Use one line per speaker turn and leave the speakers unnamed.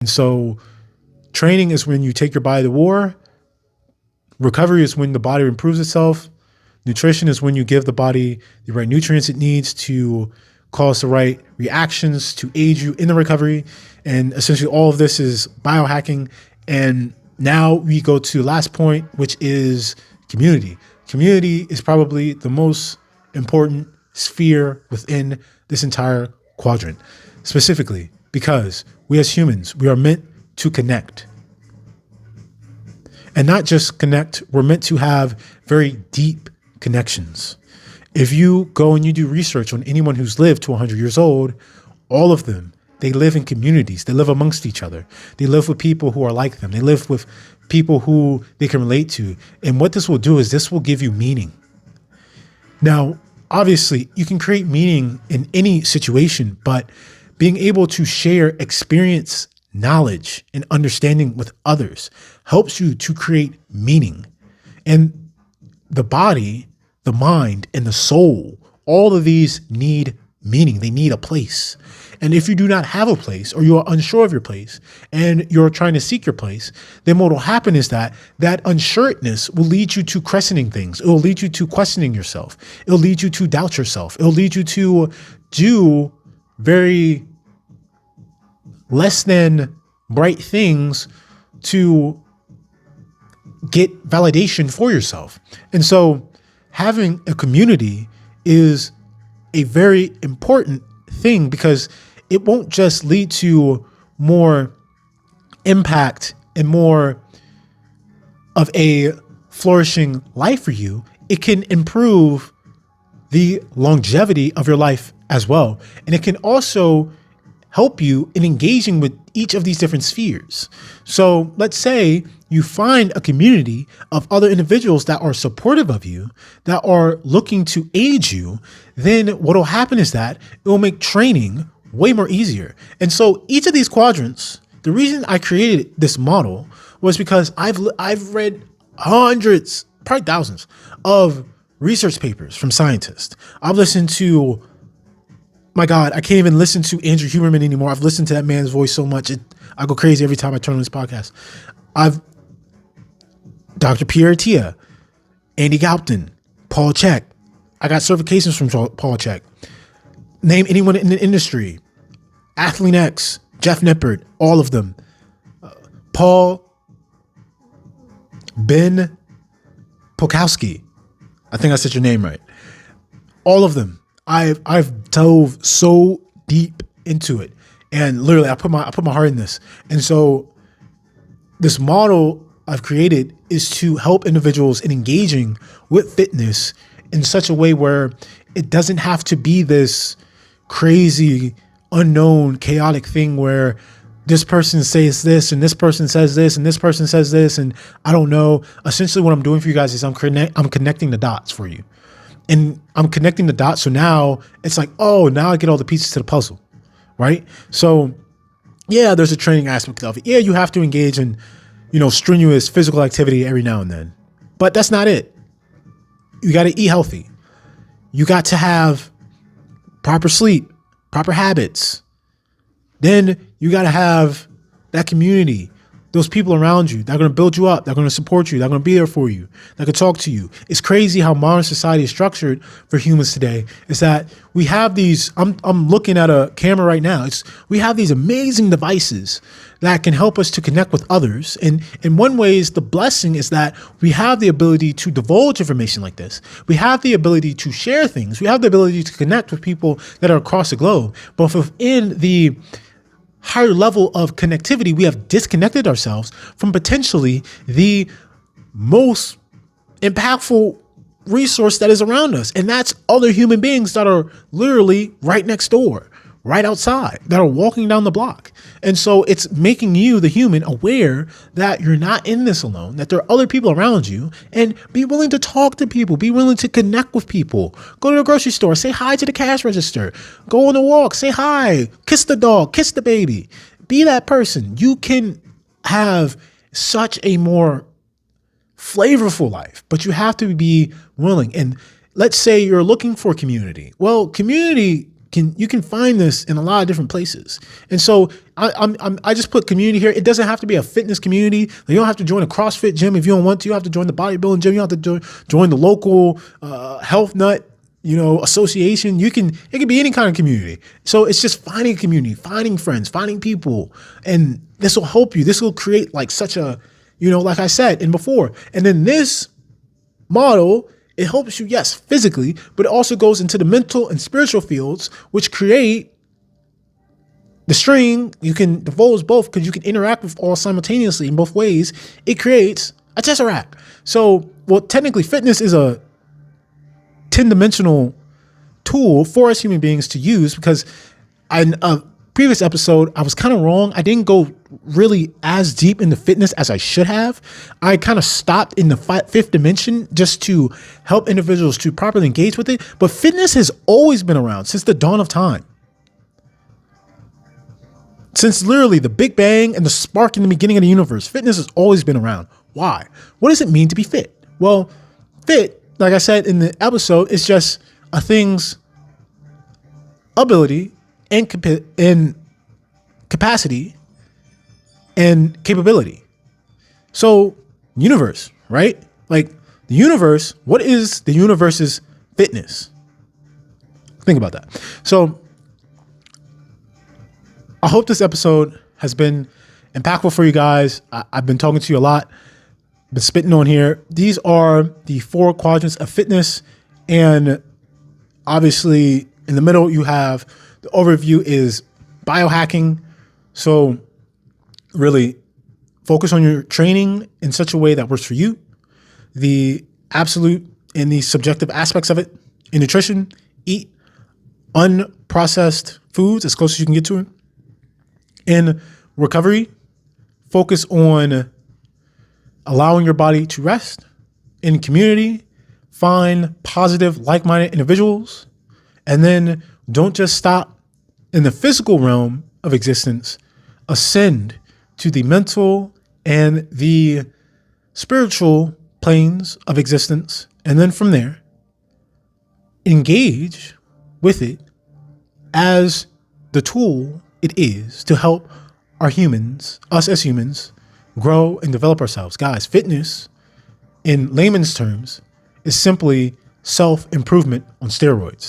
And so training is when you take your body to war. Recovery is when the body improves itself. Nutrition is when you give the body the right nutrients it needs to cause the right reactions to aid you in the recovery. And essentially all of this is biohacking. And now we go to the last point, which is community. Community is probably the most important sphere within this entire quadrant, specifically because we as humans, we are meant to connect. And not just connect, we're meant to have very deep connections. If you go and you do research on anyone who's lived to 100 years old, all of them, they live in communities. They live amongst each other. They live with people who are like them. They live with people who they can relate to. And what this will do is this will give you meaning. Now, obviously, you can create meaning in any situation, but being able to share experience, knowledge, and understanding with others helps you to create meaning. And the body, the mind, and the soul, all of these need meaning. They need a place. And if you do not have a place, or you are unsure of your place and you're trying to seek your place, then what will happen is that unsureness will lead you to questioning things. It will lead you to questioning yourself. It'll lead you to doubt yourself. It'll lead you to do very less than bright things to get validation for yourself. And so having a community is a very important thing because it won't just lead to more impact and more of a flourishing life for you. It can improve the longevity of your life as well. And it can also help you in engaging with each of these different spheres. So let's say you find a community of other individuals that are supportive of you, that are looking to aid you, then what will happen is that it will make training way more easier. And so each of these quadrants, the reason I created this model was because I've read hundreds, probably thousands of research papers from scientists. I've listened to, my God, I can't even listen to Andrew Huberman anymore. I've listened to that man's voice so much. I go crazy every time I turn on this podcast. Dr. Pierre Attia, Andy Galpin, Paul Chek. I got certifications from Paul Chek. Name anyone in the industry. Athlean X, Jeff Nippard, all of them. Ben Polkowski. I think I said your name right. All of them. I've dove so deep into it, and literally I put my heart in this. And so this model I've created is to help individuals in engaging with fitness in such a way where it doesn't have to be this crazy, unknown, chaotic thing where this person says this and this person says this and this person says this, and I don't know. Essentially what I'm doing for you guys is I'm connecting the dots for you. And I'm connecting the dots. So now it's like, oh, now I get all the pieces to the puzzle, right? So yeah, there's a training aspect of it. Yeah, you have to engage in, strenuous physical activity every now and then, but that's not it. You got to eat healthy. You got to have proper sleep, proper habits. Then you got to have that community, those people around you that are going to build you up, that are going to support you, that are going to be there for you, that can talk to you. It's crazy how modern society is structured for humans today, is that we have these, I'm looking at a camera right now. We have these amazing devices that can help us to connect with others. And in one ways, the blessing is that we have the ability to divulge information like this. We have the ability to share things. We have the ability to connect with people that are across the globe. But within the higher level of connectivity, we have disconnected ourselves from potentially the most impactful resource that is around us. And that's other human beings that are literally right next door, right outside, that are walking down the block. And so it's making you, the human, aware that you're not in this alone, that there are other people around you, and be willing to talk to people, be willing to connect with people. Go to the grocery store, say hi to the cash register, go on a walk, say hi, kiss the dog, kiss the baby, be that person. You can have such a more flavorful life, but you have to be willing. And let's say you're looking for community. Well, community you can find this in a lot of different places. And so I just put community here. It doesn't have to be a fitness community. You don't have to join a CrossFit gym if you don't want to. You have to join the bodybuilding gym. You have to join the local health nut, association. It can be any kind of community. So it's just finding a community, finding friends, finding people, and this will help you. This will create like such a, like I said and before. And then this model, it helps you, yes, physically, but it also goes into the mental and spiritual fields, which create the string. You can divulge both because you can interact with all simultaneously in both ways. It creates a tesseract. So, technically fitness is a 10-dimensional tool for us human beings to use, because in a previous episode, I was kind of wrong. I didn't go really as deep into fitness as I should have. I kind of stopped in the fifth dimension just to help individuals to properly engage with it. But fitness has always been around since the dawn of time. Since literally the Big Bang and the spark in the beginning of the universe, fitness has always been around. Why? What does it mean to be fit? Well, fit, like I said in the episode, is just a thing's ability and capacity and capability. So universe, right? Like the universe, what is the universe's fitness? Think about that. So I hope this episode has been impactful for you guys. I've been talking to you a lot, been spitting on here. These are the 4 quadrants of fitness. And obviously in the middle, you have the overview is biohacking. So really focus on your training in such a way that works for you. The absolute and the subjective aspects of it in nutrition, eat unprocessed foods as close as you can get to it. In recovery, focus on allowing your body to rest. In community, find positive, like-minded individuals. And then don't just stop in the physical realm of existence, ascend to the mental and the spiritual planes of existence. And then from there, engage with it as the tool it is to help us as humans, grow and develop ourselves. Guys, fitness, in layman's terms, is simply self-improvement on steroids.